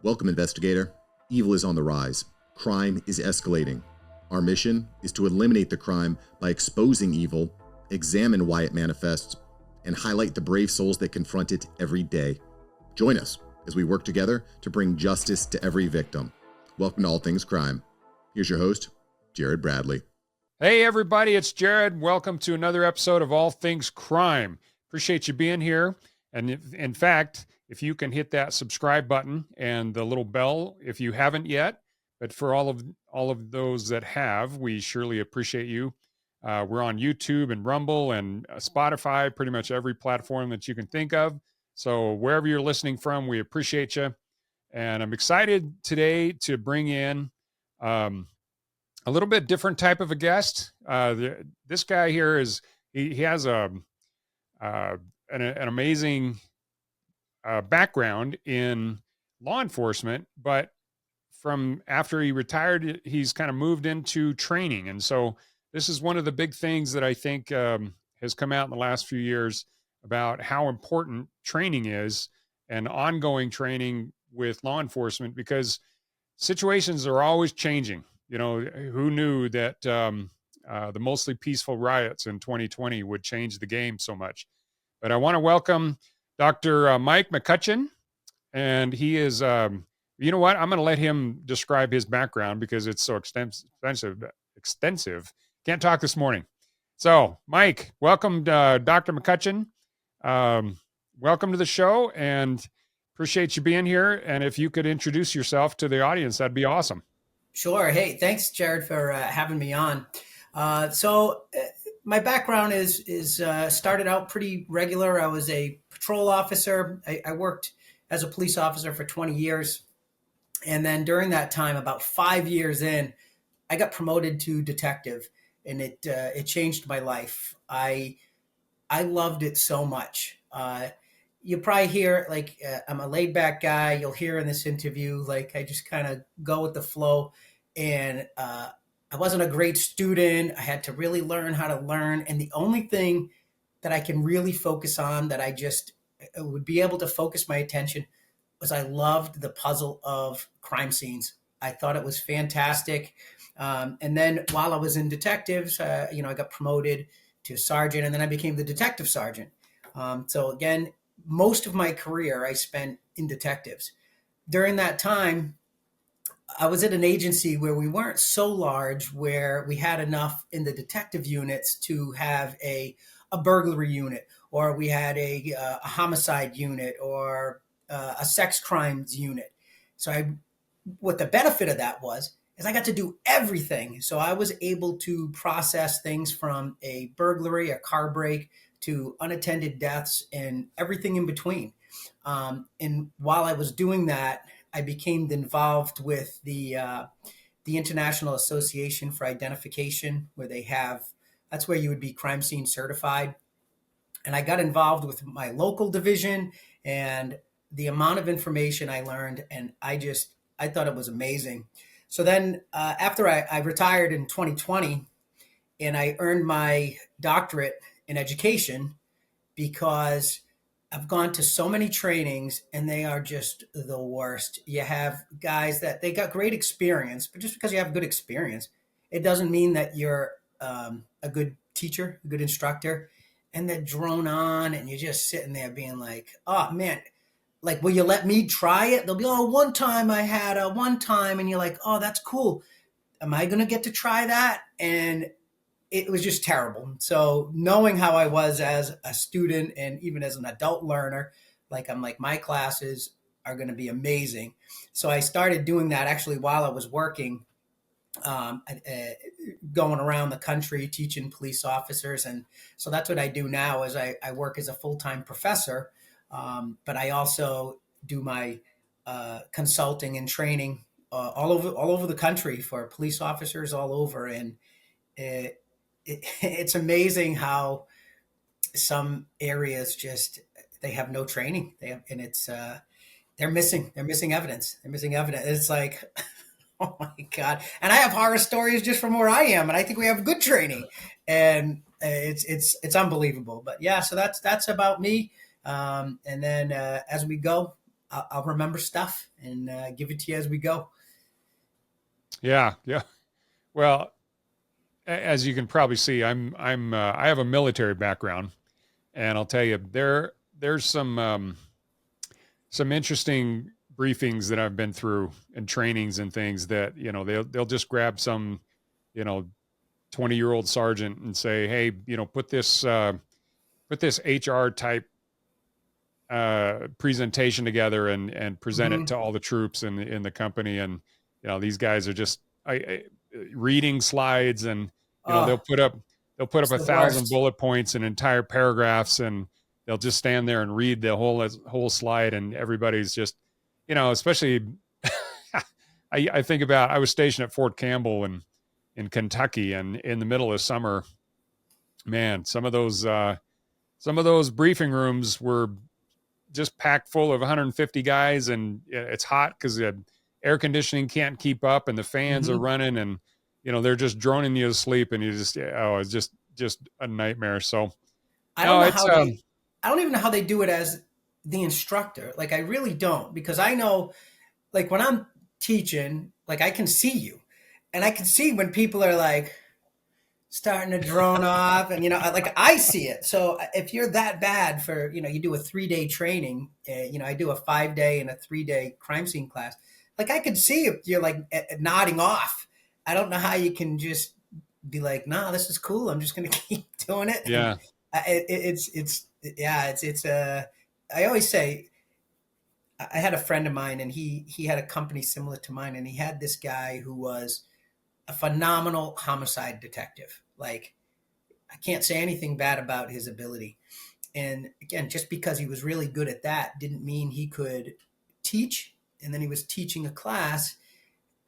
Welcome, investigator. Evil is on the rise. Crime is escalating. Our mission is to eliminate the crime by exposing evil, examine why it manifests, and highlight the brave souls that confront it every day. Join us as we work together to bring justice to every victim. Welcome to All Things Crime. Here's your host, Jared Bradley. Hey everybody, it's Jared. Welcome to another episode of All Things Crime. Appreciate you being here. And in fact, if you can hit that subscribe button and the little bell if you haven't yet, but for all of those that have, we surely appreciate you. We're on YouTube and Rumble and Spotify, pretty much every platform that you can think of. So wherever you're listening from, we appreciate you. And I'm excited today to bring in a little bit different type of a guest. This guy here he has an amazing background in law enforcement, but from after he retired, he's kind of moved into training. And so this is one of the big things that I think has come out in the last few years about how important training is and ongoing training with law enforcement, because situations are always changing. You know, who knew that the mostly peaceful riots in 2020 would change the game so much? But I want to welcome Dr. Mike McCutcheon, and he is, you know what? I'm going to let him describe his background because it's so extensive. Can't talk this morning. So, Mike, welcome, Dr. McCutcheon. Welcome to the show, and appreciate you being here. And if you could introduce yourself to the audience, that'd be awesome. Sure. Hey, thanks, Jared, for having me on. My background is started out pretty regular. I was a patrol officer. I worked as a police officer for 20 years. And then during that time, about 5 years in, I got promoted to detective, and it changed my life. I loved it so much. You probably hear, I'm a laid back guy. You'll hear in this interview, like, I just kind of go with the flow. And I wasn't a great student. I had to really learn how to learn. And the only thing that I can really focus on, that I would be able to focus my attention, was I loved the puzzle of crime scenes. I thought it was fantastic. And then while I was in detectives, I got promoted to sergeant, and then I became the detective sergeant. So again, most of my career I spent in detectives. During that time, I was at an agency where we weren't so large, where we had enough in the detective units to have a burglary unit, or we had a homicide unit, or a sex crimes unit. So what the benefit of that is I got to do everything. So I was able to process things from a burglary, a car break, to unattended deaths, and everything in between. And while I was doing that, I became involved with the International Association for Identification, where that's where you would be crime scene certified. And I got involved with my local division, and the amount of information I learned, and I thought it was amazing. So then after I retired in 2020, and I earned my doctorate in education, because I've gone to so many trainings, and they are just the worst. You have guys that they got great experience, but just because you have good experience, it doesn't mean that you're a good teacher, a good instructor. And they're drone on, and you're just sitting there being like, oh man, like, will you let me try it? They'll be, oh, one time I had one time, and you're like, oh, that's cool. Am I going to get to try that? And it was just terrible. So knowing how I was as a student and even as an adult learner, I'm like, my classes are going to be amazing. So I started doing that actually while I was working, going around the country teaching police officers. And so that's what I do now, is I work as a full-time professor, but I also do my consulting and training all over the country for police officers all over. And it's amazing how some areas they have no training. They're missing evidence. It's like, oh my God. And I have horror stories just from where I am, and I think we have good training, and it's unbelievable. But yeah, so that's about me. And then as we go, I'll remember stuff and give it to you as we go. Yeah. Yeah. Well, as you can probably see, I have a military background, and I'll tell you, there's some interesting briefings that I've been through and trainings and things that, they'll just grab some, you know, 20-year-old sergeant and say, hey, put this HR type presentation together and present it Hmm. to all the troops in the company. And, these guys are just reading slides, and, Oh, they'll put up it's a the thousand worst. bullet points and entire paragraphs, and they'll just stand there and read the whole slide. And everybody's just, especially I think about, I was stationed at Fort Campbell in Kentucky, and in the middle of summer, man, some of those briefing rooms were just packed full of 150 guys, and it's hot because the air conditioning can't keep up, and the fans are Hmm. running, and they're just droning you to sleep, and it's just a nightmare. So I don't no, know it's how they. I don't even know how they do it as the instructor. Like I really don't, because I know, like when I'm teaching, like I can see you, and I can see when people are like starting to drone off, and like I see it. So if you're that bad for, you do a 3-day training, I do a 5-day and a 3-day crime scene class. Like I could see if you're like nodding off. I don't know how you can just be like, nah, this is cool. I'm just gonna keep doing it. And yeah, it's yeah, it's. I always say I had a friend of mine, and he had a company similar to mine, and he had this guy who was a phenomenal homicide detective. Like I can't say anything bad about his ability. And again, just because he was really good at that didn't mean he could teach. And then he was teaching a class,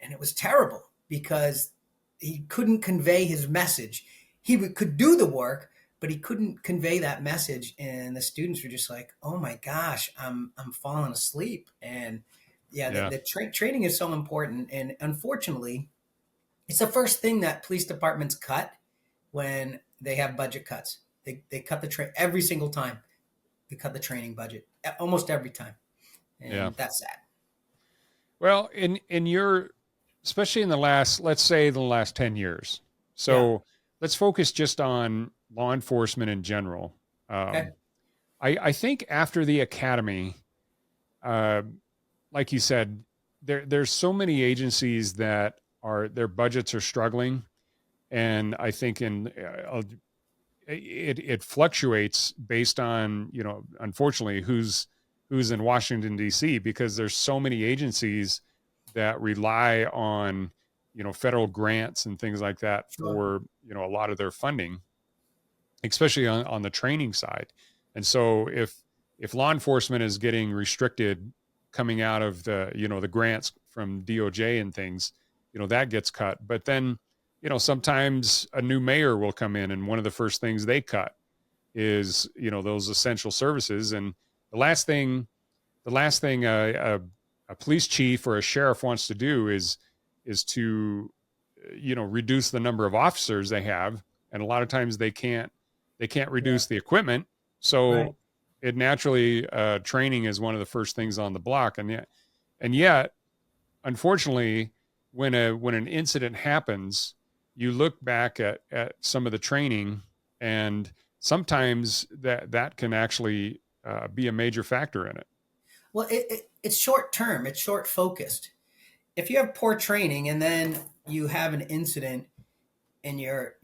and it was terrible because he couldn't convey his message. Could do the work, but he couldn't convey that message. And the students were just like, "Oh my gosh, I'm falling asleep." And yeah, yeah, training is so important. And unfortunately, it's the first thing that police departments cut when they have budget cuts. They cut every single time. They cut the training budget almost every time, yeah. and that's sad. Well, in your, especially in the last, let's say the last 10 years. Yeah. So let's focus just on law enforcement in general. Okay. Um, I think after the academy, uh, like you said, there's so many agencies that are, their budgets are struggling, and I think it fluctuates based on, unfortunately, who's in Washington D.C., because there's so many agencies that rely on, federal grants and things like that Sure. for, a lot of their funding, especially on the training side. And so if law enforcement is getting restricted coming out of the grants from DOJ and things, that gets cut. But then, sometimes a new mayor will come in, and one of the first things they cut is, those essential services. And the last thing a police chief or a sheriff wants to do is to, reduce the number of officers they have. And a lot of times they can't Yeah. reduce the equipment. Right. So it naturally, training is one of the first things on the block. And yet, unfortunately, when an incident happens, you look back at some of the training, and sometimes that can actually, be a major factor in it. Well, it's short term. It's short focused. If you have poor training and then you have an incident in your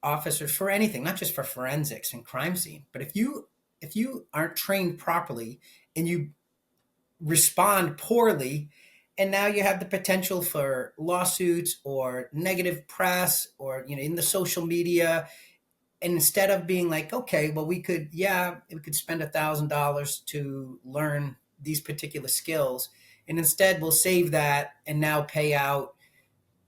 officers for anything, not just for forensics and crime scene, but if you aren't trained properly and you respond poorly, and now you have the potential for lawsuits or negative press or in the social media. And instead of being like, okay, well, we could spend $1,000 to learn these particular skills, and instead we'll save that and now pay out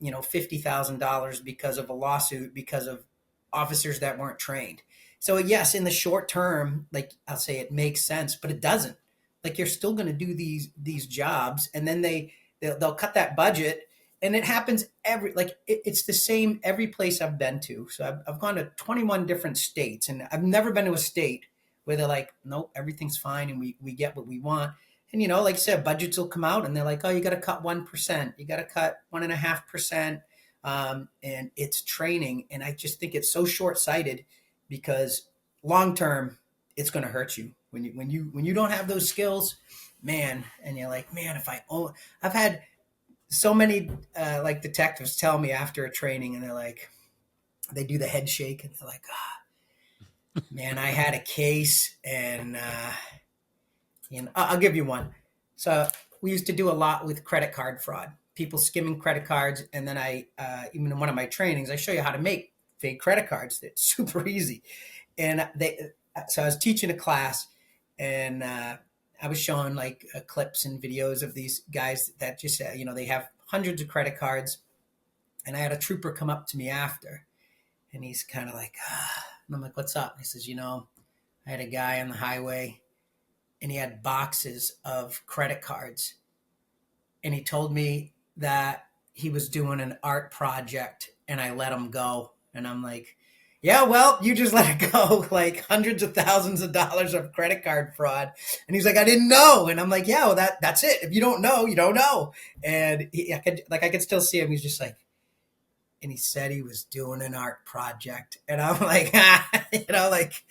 $50,000 because of a lawsuit because of officers that weren't trained. So yes, in the short term, like I'll say, it makes sense, but it doesn't. Like you're still going to do these jobs, and then they'll cut that budget, and it happens it's the same every place I've been to. So I've gone to 21 different states, and I've never been to a state where they're like, nope, everything's fine, and we get what we want. And, you know, like I said, budgets will come out and they're like, oh, you got to cut 1%, you got to cut 1.5%. And it's training. And I just think it's so short sighted because long term, it's going to hurt you when you don't have those skills, man. And you're like, man, if I own, I've had so many like detectives tell me after a training, and they're like, they do the head shake, and they're like, man, I had a case, and I'll give you one. So we used to do a lot with credit card fraud, people skimming credit cards, and then even in one of my trainings, I show you how to make fake credit cards. It's super easy. And so I was teaching a class, and I was showing like clips and videos of these guys that just, they have hundreds of credit cards. And I had a trooper come up to me after, and he's kind of like, and I'm like, what's up? And he says, I had a guy on the highway, and he had boxes of credit cards. And he told me that he was doing an art project, and I let him go. And I'm like, yeah, well, you just let it go, like hundreds of thousands of dollars of credit card fraud. And he's like, I didn't know. And I'm like, yeah, well, that's it. If you don't know, you don't know. And I could still see him. He's just like, and he said he was doing an art project. And I'm like, like,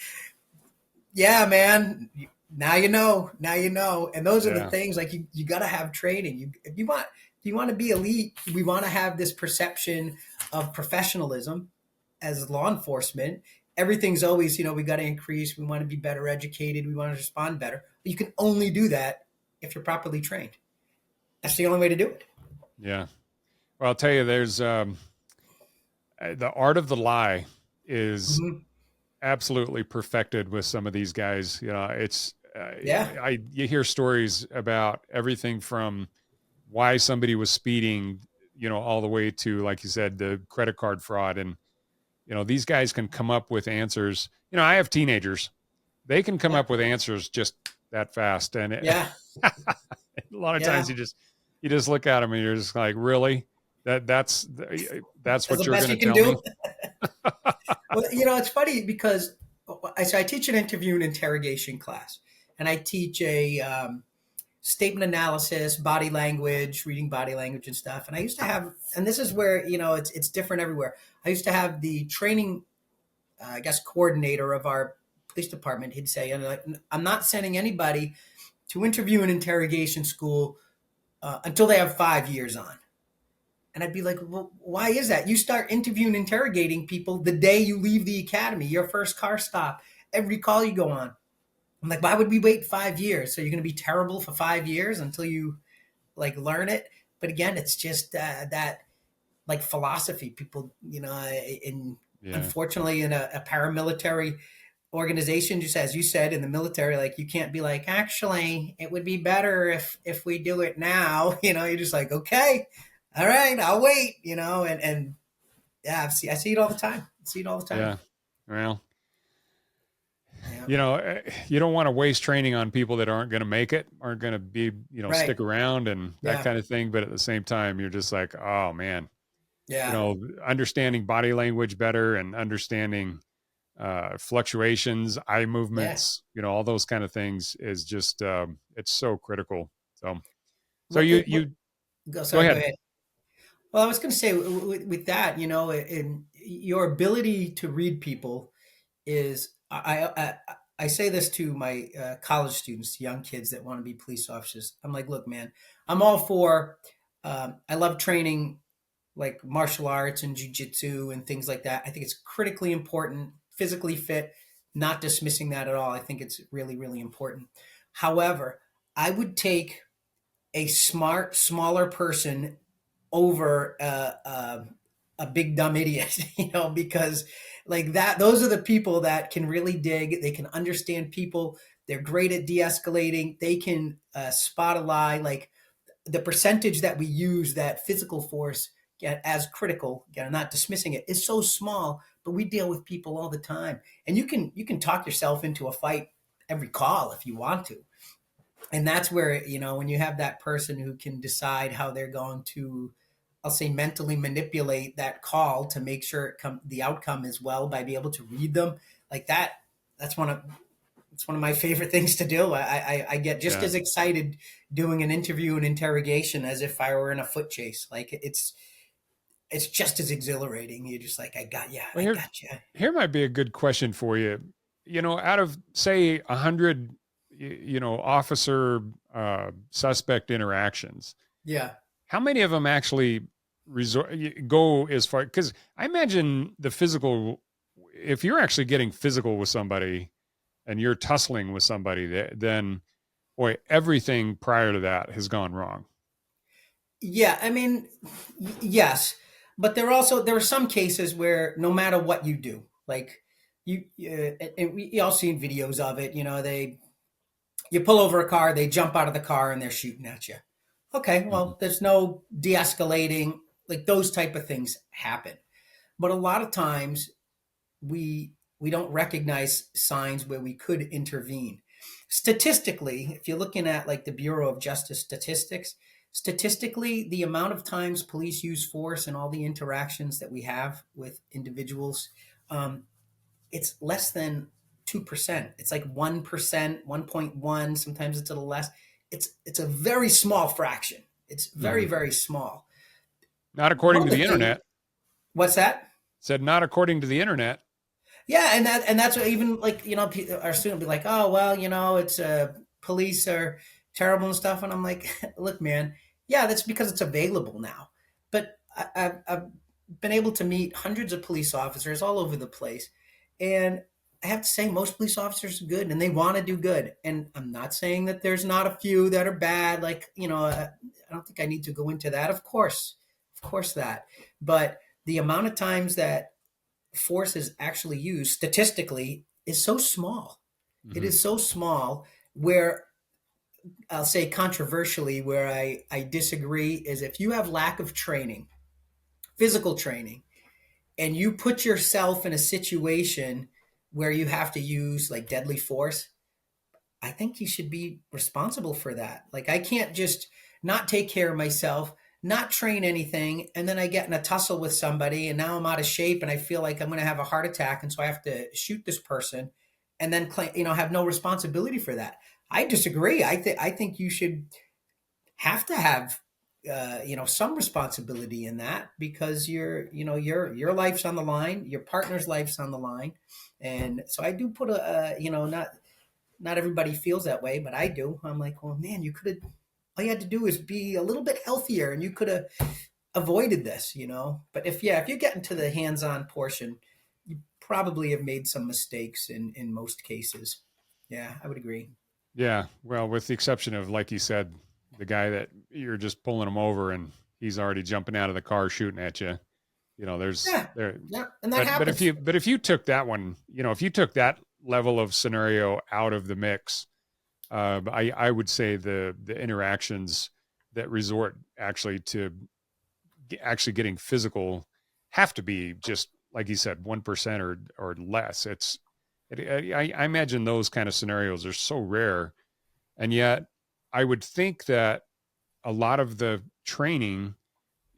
yeah, man, now you know. And those are the things, like, you got to have training. If you want to be elite, we want to have this perception of professionalism as law enforcement. Everything's always, we got to increase. We want to be better educated. We want to respond better. But you can only do that if you're properly trained. That's the only way to do it. Yeah. Well, I'll tell you, there's the art of the lie is absolutely perfected with some of these guys. It's you hear stories about everything from why somebody was speeding, all the way to, like you said, the credit card fraud. And these guys can come up with answers. I have teenagers. They can come up with answers just that fast. And a lot of times you just look at them and you're just like, really? That's what you're going to tell me? Well, it's funny because I teach an interview and interrogation class, and I teach a statement analysis, body language, reading body language and stuff. And I used to have, and this is where, it's different everywhere. I used to have the training, coordinator of our police department. He'd say, I'm not sending anybody to interview and interrogation school until they have 5 years on. And I'd be like, well, why is that? You start interviewing, interrogating people the day you leave the academy, your first car stop, every call you go on. I'm like, why would we wait 5 years? So you're going to be terrible for 5 years until you learn it. But again, it's just that philosophy. People, unfortunately in a paramilitary organization, just as you said, in the military, you can't be like, actually, it would be better if we do it now. You're just like, okay, all right, I'll wait. And I see it all the time. Yeah. Well, you don't want to waste training on people that aren't going to make it, aren't going to be, stick around and that kind of thing. But at the same time, you're just like, oh man, understanding body language better and understanding fluctuations, eye movements, all those kind of things is just, it's so critical. So go ahead. Well, I was going to say with that, in your ability to read people is, I say this to my college students, young kids that want to be police officers. I'm like, look, man, I'm all for, I love training like martial arts and jiu-jitsu and things like that. I think it's critically important, physically fit, not dismissing that at all. I think it's really, really important. However, I would take a smart, smaller person over a big dumb idiot, because those are the people that can really dig. They can understand people. They're great at de-escalating. They can spot a lie. Like the percentage that we use that physical force as critical, again, I'm not dismissing it, is so small, but we deal with people all the time. And you can talk yourself into a fight every call if you want to. And that's where, when you have that person who can decide how they're going to, I'll say, mentally manipulate that call to make sure the outcome is well by being able to read them like that. That's one of it's one of my favorite things to do. I get just Yeah. as excited doing an interview and interrogation as if I were in a foot chase. Like it's just as exhilarating. You're just like, Well, I here, got you. here might be a good question for you. Out of say 100, officer suspect interactions, Yeah. how many of them actually go as far? Because I imagine the physical, if you're actually getting physical with somebody and you're tussling with somebody, then boy, everything prior to that has gone wrong. Yeah, I mean, yes, but there are some cases where no matter what you do, like and we all seen videos of it. You pull over a car, they jump out of the car, and they're shooting at you. Okay, Mhm. well, there's no de-escalating. Like those type of things happen, but a lot of times we don't recognize signs where we could intervene. Statistically, if you're looking at like the Bureau of Justice statistics, statistically, the amount of times police use force and all the interactions that we have with individuals, um, it's less than 2%. It's like 1%, 1.1. Sometimes it's a little less. It's a very small fraction. It's very, Mhm. very small. Not One according of to the the things, internet. what's that? Said not according to the internet. Yeah, and that's what even like our student be like, oh well, it's police are terrible and stuff, and I'm like, look, man, yeah, that's because it's available now. But I've been able to meet hundreds of police officers all over the place, and I have to say, most police officers are good and they want to do good. And I'm not saying that there's not a few that are bad. Like I don't think I need to go into that. Of course that, but the amount of times that force is actually used statistically is so small. It Mhm. is so small where I'll say controversially where I disagree is if you have lack of training, physical training, and you put yourself in a situation where you have to use like deadly force, I think you should be responsible for that. Like I can't just not take care of myself, not train anything, and then I get in a tussle with somebody and now I'm out of shape and I feel like I'm going to have a heart attack and so I have to shoot this person and then claim, have no responsibility for that. I disagree. I think you should have to have some responsibility in that because your life's on the line, your partner's life's on the line. And so I do put not everybody feels that way, but I do. I'm like, well, man, you could have. All you had to do is be a little bit healthier, and you could have avoided this. But if you get into the hands-on portion, you probably have made some mistakes in most cases. Yeah, I would agree. Yeah. Well, with the exception of, like you said, the guy that you're just pulling him over and he's already jumping out of the car shooting at you. There's Yeah, there, yeah, and that but happens. if you took that one, if you took that level of scenario out of the mix, I would say the interactions that resort actually to actually getting physical have to be just like you said 1% or less. I imagine those kind of scenarios are so rare, and yet I would think that a lot of the training,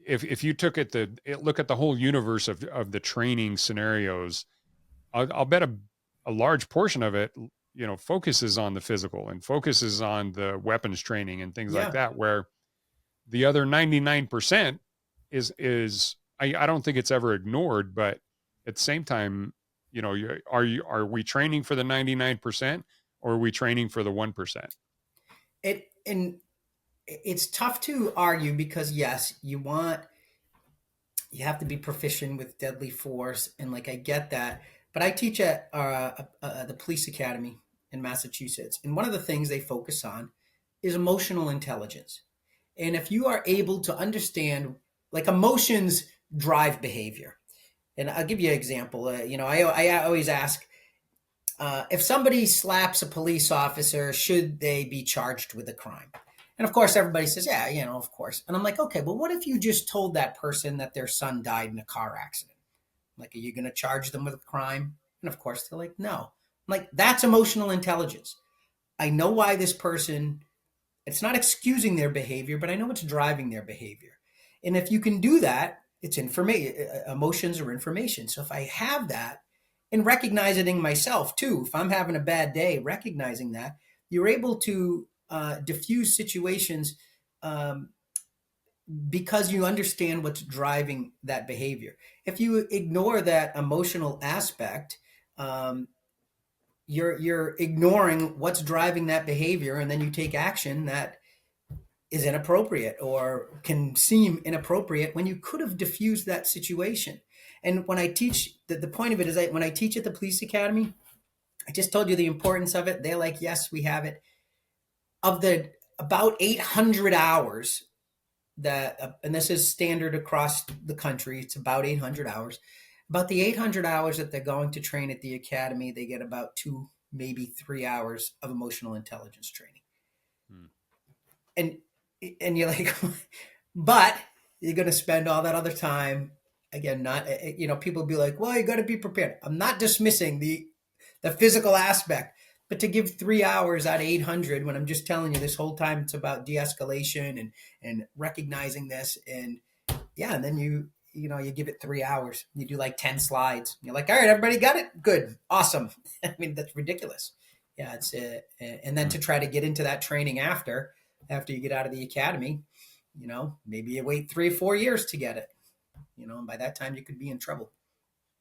if you took look at the whole universe of the training scenarios, I'll bet a large portion of it, focuses on the physical and focuses on the weapons training and things like Yeah, that, where the other 99% is I don't think it's ever ignored, but at the same time, are we training for the 99% or are we training for the 1%? it's tough to argue because yes, you have to be proficient with deadly force, and like I get that, but I teach at the police academy in Massachusetts, and one of the things they focus on is emotional intelligence. And if you are able to understand, like emotions drive behavior, and I'll give you an example. I always ask if somebody slaps a police officer, should they be charged with a crime? And of course, everybody says, yeah, of course. And I'm like, okay, but what if you just told that person that their son died in a car accident? Like, are you going to charge them with a crime? And of course, they're like, no. I'm like, that's emotional intelligence. I know why this person, it's not excusing their behavior, but I know it's driving their behavior. And if you can do that, it's information. Emotions are information. So if I have that, and recognizing myself too. If I'm having a bad day, recognizing that, you're able to diffuse situations um, because you understand what's driving that behavior. If you ignore that emotional aspect, um, you're ignoring what's driving that behavior, and then you take action that is inappropriate or can seem inappropriate when you could have diffused that situation. And when I teach, the point of it is that when I teach at the police academy, I just told you the importance of it. They're like, yes, we have it. Of the about 800 hours that, and this is standard across the country, it's about 800 hours. About the 800 hours that they're going to train at the academy, they get about 2, maybe 3 hours of emotional intelligence training. Hmm. And you're like, but you're going to spend all that other time again. Not, people be like, well, you got to be prepared. I'm not dismissing the physical aspect, but to give 3 hours out of 800 when I'm just telling you this whole time it's about de-escalation and recognizing this, and and then you give it 3 hours. You do like 10 slides. You're like, all right, everybody got it? Good. Awesome. I mean, that's ridiculous. Yeah, it's and then to try to get into that training after you get out of the academy, maybe you wait 3 or 4 years to get it, and by that time you could be in trouble.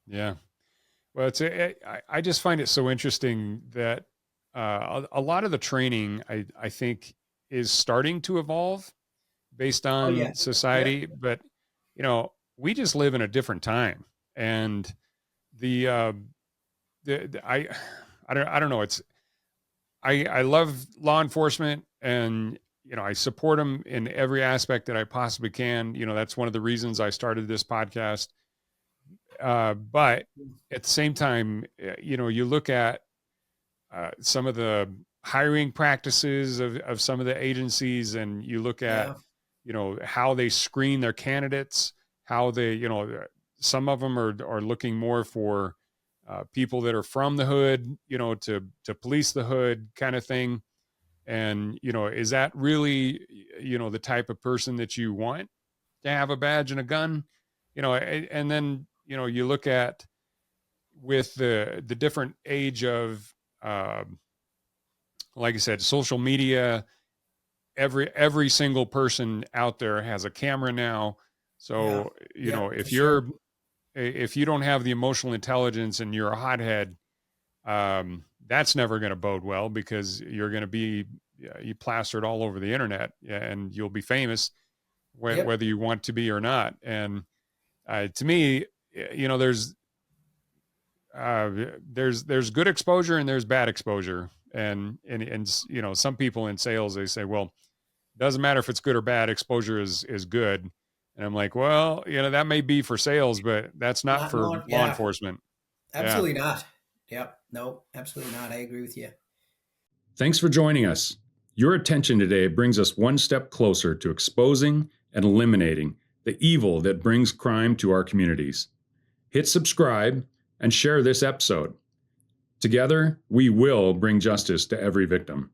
Yeah. Well, I just find it so interesting that a lot of the training, I think, is starting to evolve based on society, but we just live in a different time, and I don't know. I love law enforcement, and I support them in every aspect that I possibly can. That's one of the reasons I started this podcast. But at the same time, you look at some of the hiring practices of some of the agencies, and you look at how they screen their candidates, how they some of them are looking more for people that are from the hood, to police the hood kind of thing. And is that really the type of person that you want to have a badge and a gun? And then you look at with the different age of like I said, social media. Every single person out there has a camera now. So if you don't have the emotional intelligence and you're a hothead, that's never going to bode well, because you're going to be you plastered all over the internet, and you'll be famous whether you want to be or not. And to me, there's good exposure and there's bad exposure. And some people in sales, they say, well, it doesn't matter if it's good or bad, exposure is good. And I'm like, well, that may be for sales, but that's not for law enforcement. Absolutely not. Yep. No, absolutely not. I agree with you. Thanks for joining us. Your attention today brings us one step closer to exposing and eliminating the evil that brings crime to our communities. Hit subscribe and share this episode. Together, we will bring justice to every victim.